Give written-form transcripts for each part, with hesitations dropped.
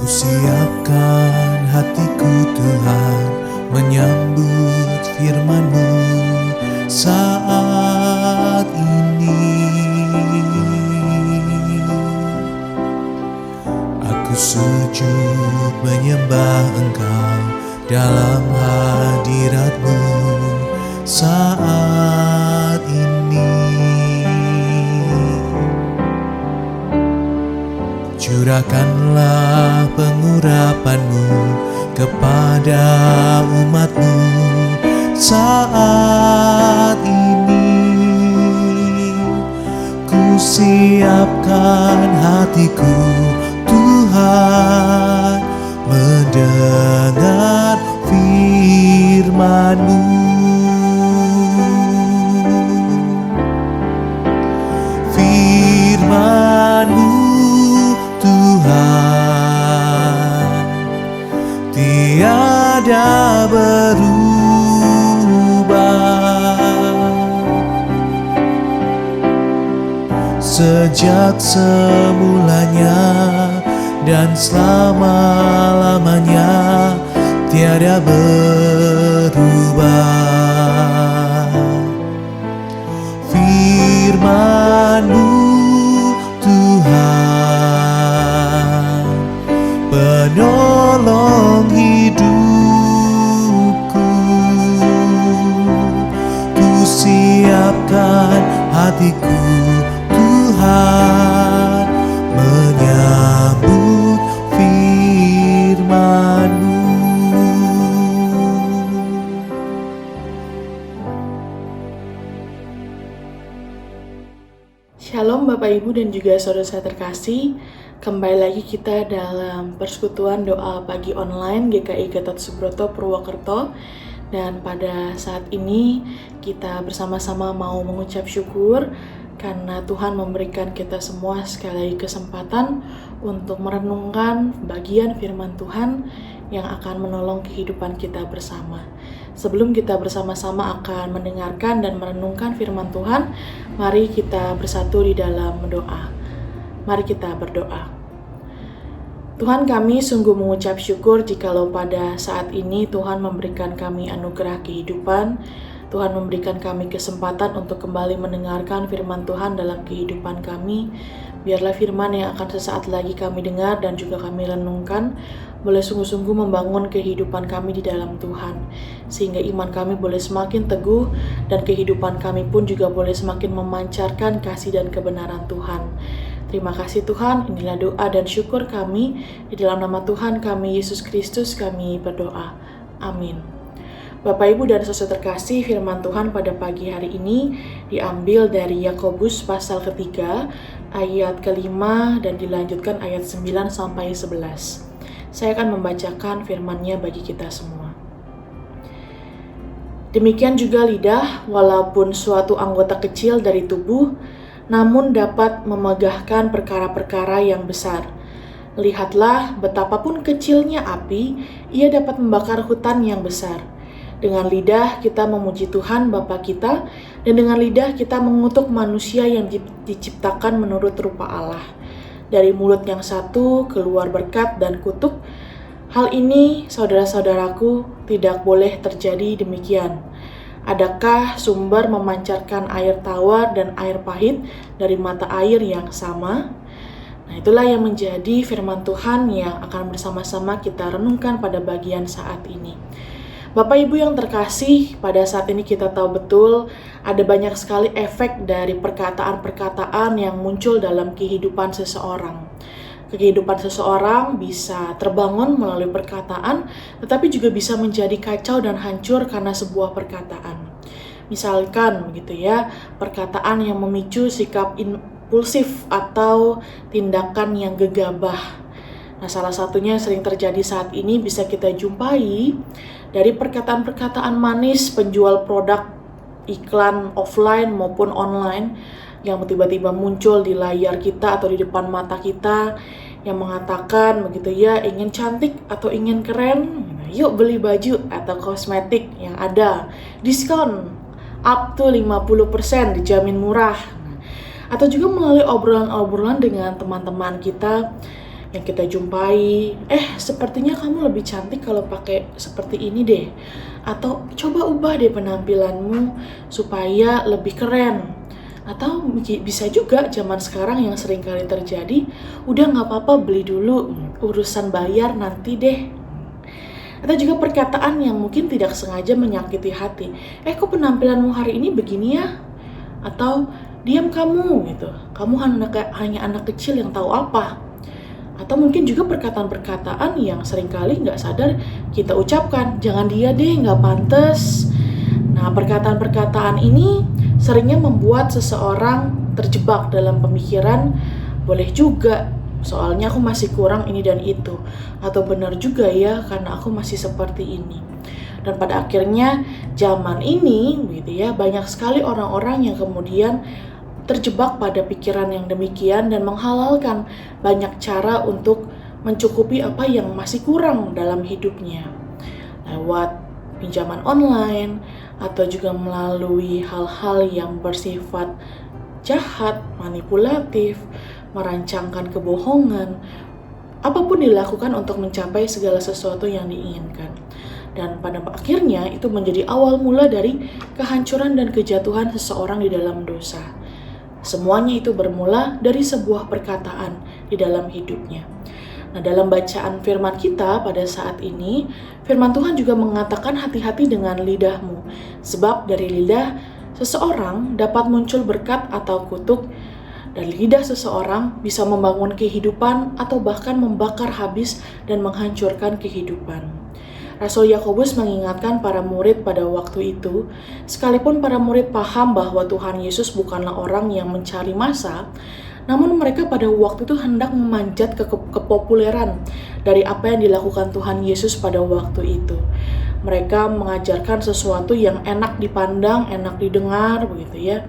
Siapkan hatiku Tuhan menyambut firman-Mu saat ini. Aku sujud menyembah Engkau dalam hadirat-Mu saat ini. Curahkanlah pengurapan-Mu kepada umat-Mu saat ini. Ku siapkan hatiku Tuhan mendengar firman-Mu. Firman-Mu Tuhan tiada berubah, sejak semulanya dan selama-lamanya tiada berubah. Firman-Mu Tuhan penolong hidupku. Ku siapkan hatiku Tuhan menyambut firman-Mu. Shalom Bapak Ibu dan juga saudara-saudara terkasih. Kembali lagi kita dalam persekutuan doa pagi online GKI Gatot Subroto Purwokerto. Dan pada saat ini kita bersama-sama mau mengucap syukur karena Tuhan memberikan kita semua sekali lagi kesempatan untuk merenungkan bagian firman Tuhan yang akan menolong kehidupan kita bersama. Sebelum kita bersama-sama akan mendengarkan dan merenungkan firman Tuhan, mari kita bersatu di dalam doa. Mari kita berdoa. Tuhan, kami sungguh mengucap syukur jikalau pada saat ini Tuhan memberikan kami anugerah kehidupan. Tuhan memberikan kami kesempatan untuk kembali mendengarkan firman Tuhan dalam kehidupan kami. Biarlah firman yang akan sesaat lagi kami dengar dan juga kami renungkan boleh sungguh-sungguh membangun kehidupan kami di dalam Tuhan, sehingga iman kami boleh semakin teguh dan kehidupan kami pun juga boleh semakin memancarkan kasih dan kebenaran Tuhan. Terima kasih Tuhan, inilah doa dan syukur kami, di dalam nama Tuhan kami Yesus Kristus kami berdoa. Amin. Bapak Ibu dan saudara terkasih, firman Tuhan pada pagi hari ini diambil dari Yakobus pasal ketiga ayat kelima dan dilanjutkan ayat 9 sampai 11. Saya akan membacakan firman-Nya bagi kita semua. Demikian juga lidah, walaupun suatu anggota kecil dari tubuh, namun dapat memegahkan perkara-perkara yang besar. Lihatlah, betapapun kecilnya api, ia dapat membakar hutan yang besar. Dengan lidah kita memuji Tuhan Bapa kita, dan dengan lidah kita mengutuk manusia yang diciptakan menurut rupa Allah. Dari mulut yang satu keluar berkat dan kutuk. Hal ini, saudara-saudaraku, tidak boleh terjadi demikian. Adakah sumber memancarkan air tawar dan air pahit dari mata air yang sama? Nah, itulah yang menjadi firman Tuhan yang akan bersama-sama kita renungkan pada bagian saat ini. Bapak Ibu yang terkasih, pada saat ini kita tahu betul ada banyak sekali efek dari perkataan-perkataan yang muncul dalam kehidupan seseorang. Kehidupan seseorang bisa terbangun melalui perkataan, tetapi juga bisa menjadi kacau dan hancur karena sebuah perkataan. Misalkan begitu ya, perkataan yang memicu sikap impulsif atau tindakan yang gegabah. Nah, salah satunya yang sering terjadi saat ini bisa kita jumpai dari perkataan-perkataan manis penjual produk iklan offline maupun online yang tiba-tiba muncul di layar kita atau di depan mata kita yang mengatakan begitu ya, ingin cantik atau ingin keren, yuk beli baju atau kosmetik yang ada diskon up to 50%, dijamin murah. Atau juga melalui obrolan-obrolan dengan teman-teman kita, yang kita jumpai. Sepertinya kamu lebih cantik kalau pakai seperti ini deh. Atau coba ubah deh penampilanmu supaya lebih keren. Atau bisa juga zaman sekarang yang sering kali terjadi, udah nggak apa-apa beli dulu, urusan bayar nanti deh. Atau juga perkataan yang mungkin tidak sengaja menyakiti hati. Kok penampilanmu hari ini begini ya? Atau diam kamu gitu, kamu hanya anak kecil yang tahu apa. Atau mungkin juga perkataan-perkataan yang seringkali nggak sadar kita ucapkan, jangan dia deh, nggak pantas. Nah, perkataan-perkataan ini seringnya membuat seseorang terjebak dalam pemikiran, boleh juga, soalnya aku masih kurang ini dan itu. Atau benar juga ya, karena aku masih seperti ini. Dan pada akhirnya zaman ini gitu ya, banyak sekali orang-orang yang kemudian terjebak pada pikiran yang demikian dan menghalalkan banyak cara untuk mencukupi apa yang masih kurang dalam hidupnya. Lewat pinjaman online atau juga melalui hal-hal yang bersifat jahat, manipulatif, merancangkan kebohongan. Apapun dilakukan untuk mencapai segala sesuatu yang diinginkan. Dan pada akhirnya itu menjadi awal mula dari kehancuran dan kejatuhan seseorang di dalam dosa. Semuanya itu bermula dari sebuah perkataan di dalam hidupnya. Nah, dalam bacaan firman kita pada saat ini, firman Tuhan juga mengatakan hati-hati dengan lidahmu. Sebab dari lidah seseorang dapat muncul berkat atau kutuk. Dan lidah seseorang bisa membangun kehidupan atau bahkan membakar habis dan menghancurkan kehidupan. Rasul Yakobus mengingatkan para murid pada waktu itu, sekalipun para murid paham bahwa Tuhan Yesus bukanlah orang yang mencari massa, namun mereka pada waktu itu hendak memanjat kepopuleran dari apa yang dilakukan Tuhan Yesus pada waktu itu. Mereka mengajarkan sesuatu yang enak dipandang, enak didengar, begitu ya.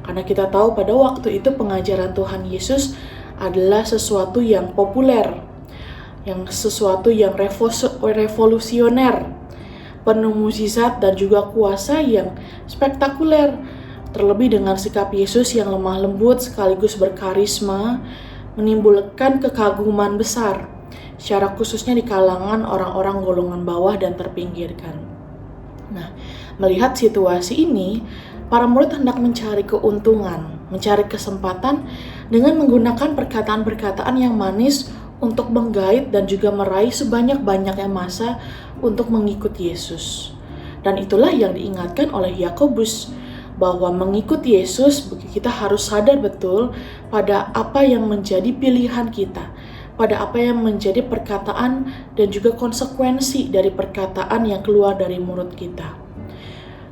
Karena kita tahu pada waktu itu pengajaran Tuhan Yesus adalah sesuatu yang populer, yang sesuatu yang revolusioner, penuh mukjizat dan juga kuasa yang spektakuler. Terlebih dengan sikap Yesus yang lemah lembut sekaligus berkarisma, menimbulkan kekaguman besar, secara khususnya di kalangan orang-orang golongan bawah dan terpinggirkan. Nah, melihat situasi ini, para murid hendak mencari keuntungan, mencari kesempatan dengan menggunakan perkataan-perkataan yang manis untuk menggait dan juga meraih sebanyak-banyaknya massa untuk mengikut Yesus. Dan itulah yang diingatkan oleh Yakobus, bahwa mengikut Yesus kita harus sadar betul pada apa yang menjadi pilihan kita, pada apa yang menjadi perkataan dan juga konsekuensi dari perkataan yang keluar dari mulut kita.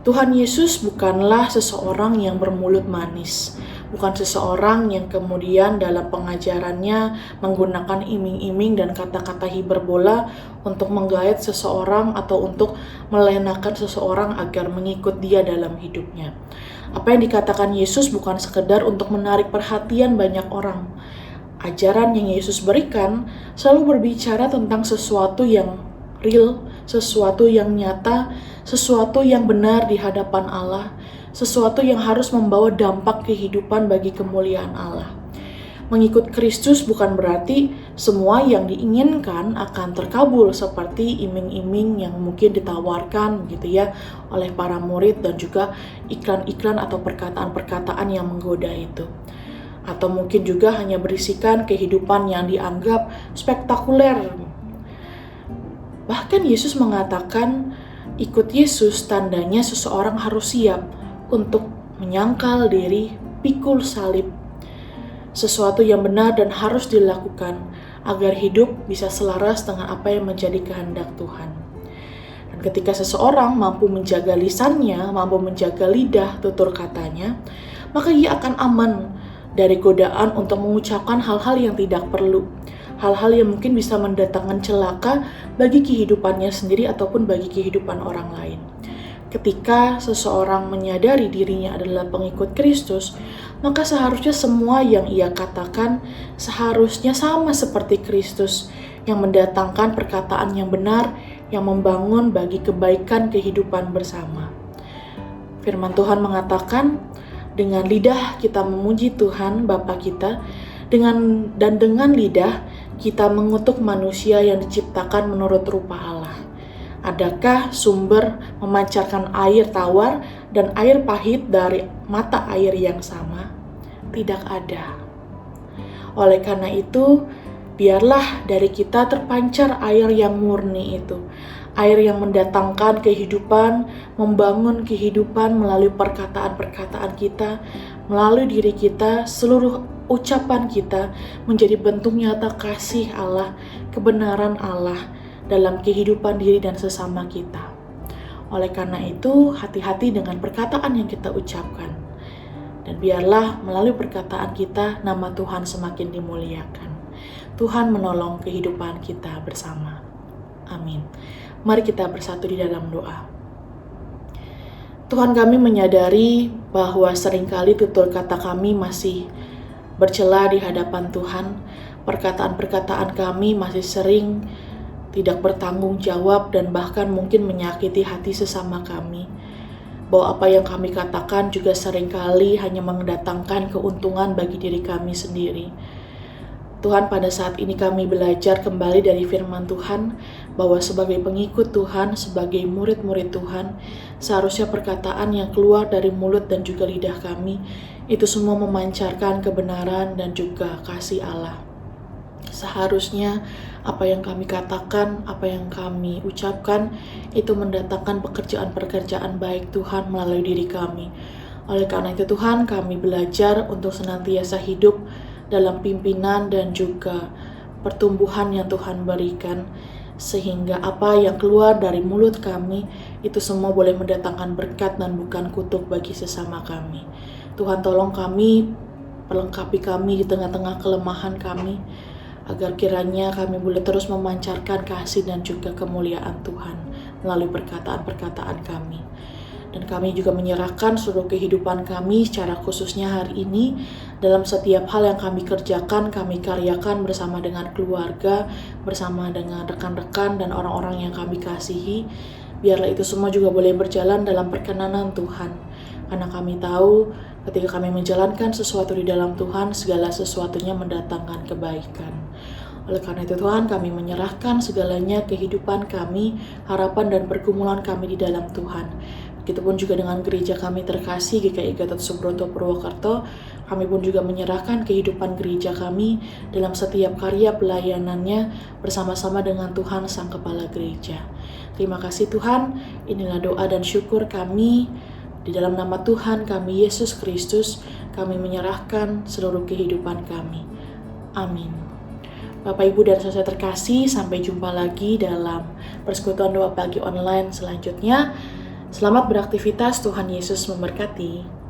Tuhan Yesus bukanlah seseorang yang bermulut manis, bukan seseorang yang kemudian dalam pengajarannya menggunakan iming-iming dan kata-kata hiperbola untuk menggait seseorang atau untuk melenakan seseorang agar mengikut dia dalam hidupnya. Apa yang dikatakan Yesus bukan sekedar untuk menarik perhatian banyak orang. Ajaran yang Yesus berikan selalu berbicara tentang sesuatu yang real, sesuatu yang nyata, sesuatu yang benar di hadapan Allah, sesuatu yang harus membawa dampak kehidupan bagi kemuliaan Allah. Mengikut Kristus bukan berarti semua yang diinginkan akan terkabul seperti iming-iming yang mungkin ditawarkan gitu ya oleh para murid dan juga iklan-iklan atau perkataan-perkataan yang menggoda itu. Atau mungkin juga hanya berisikan kehidupan yang dianggap spektakuler. Bahkan Yesus mengatakan ikut Yesus tandanya seseorang harus siap untuk menyangkal diri, pikul salib. Sesuatu yang benar dan harus dilakukan agar hidup bisa selaras dengan apa yang menjadi kehendak Tuhan. Dan ketika seseorang mampu menjaga lisannya, mampu menjaga lidah, tutur katanya, maka ia akan aman dari godaan untuk mengucapkan hal-hal yang tidak perlu. Hal-hal yang mungkin bisa mendatangkan celaka bagi kehidupannya sendiri ataupun bagi kehidupan orang lain. Ketika seseorang menyadari dirinya adalah pengikut Kristus, maka seharusnya semua yang ia katakan seharusnya sama seperti Kristus yang mendatangkan perkataan yang benar, yang membangun bagi kebaikan kehidupan bersama. Firman Tuhan mengatakan, dengan lidah kita memuji Tuhan Bapa kita, dengan lidah kita mengutuk manusia yang diciptakan menurut rupa Allah? Adakah sumber memancarkan air tawar dan air pahit dari mata air yang sama? Tidak ada. Oleh karena itu, biarlah dari kita terpancar air yang murni itu, air yang mendatangkan kehidupan, membangun kehidupan melalui perkataan-perkataan kita, melalui diri kita, seluruh ucapan kita menjadi bentuk nyata kasih Allah, kebenaran Allah dalam kehidupan diri dan sesama kita. Oleh karena itu, hati-hati dengan perkataan yang kita ucapkan. Dan biarlah melalui perkataan kita, nama Tuhan semakin dimuliakan. Tuhan menolong kehidupan kita bersama. Amin. Mari kita bersatu di dalam doa. Tuhan, kami menyadari bahwa seringkali tutur kata kami masih bercela di hadapan Tuhan. Perkataan-perkataan kami masih sering tidak bertanggung jawab dan bahkan mungkin menyakiti hati sesama kami. Bahwa apa yang kami katakan juga seringkali hanya mendatangkan keuntungan bagi diri kami sendiri. Tuhan, pada saat ini kami belajar kembali dari firman Tuhan bahwa sebagai pengikut Tuhan, sebagai murid-murid Tuhan, seharusnya perkataan yang keluar dari mulut dan juga lidah kami itu semua memancarkan kebenaran dan juga kasih Allah. Seharusnya apa yang kami katakan, apa yang kami ucapkan itu mendatangkan pekerjaan-pekerjaan baik Tuhan melalui diri kami. Oleh karena itu Tuhan, kami belajar untuk senantiasa hidup dalam pimpinan dan juga pertumbuhan yang Tuhan berikan, sehingga apa yang keluar dari mulut kami itu semua boleh mendatangkan berkat dan bukan kutuk bagi sesama kami. Tuhan, tolong kami, perlengkapi kami di tengah-tengah kelemahan kami, agar kiranya kami boleh terus memancarkan kasih dan juga kemuliaan Tuhan melalui perkataan-perkataan kami. Dan kami juga menyerahkan seluruh kehidupan kami secara khususnya hari ini dalam setiap hal yang kami kerjakan, kami karyakan bersama dengan keluarga, bersama dengan rekan-rekan dan orang-orang yang kami kasihi. Biarlah itu semua juga boleh berjalan dalam perkenanan Tuhan. Karena kami tahu ketika kami menjalankan sesuatu di dalam Tuhan, segala sesuatunya mendatangkan kebaikan. Oleh karena itu Tuhan, kami menyerahkan segalanya kehidupan kami, harapan dan pergumulan kami di dalam Tuhan. Begitupun juga dengan gereja kami terkasih GKI Gatot Subroto Purwokerto, kami pun juga menyerahkan kehidupan gereja kami dalam setiap karya pelayanannya bersama-sama dengan Tuhan Sang Kepala Gereja. Terima kasih Tuhan, inilah doa dan syukur kami. Di dalam nama Tuhan kami Yesus Kristus, kami menyerahkan seluruh kehidupan kami. Amin. Bapak, Ibu, dan saudara terkasih, sampai jumpa lagi dalam persekutuan doa pagi online selanjutnya. Selamat beraktivitas, Tuhan Yesus memberkati.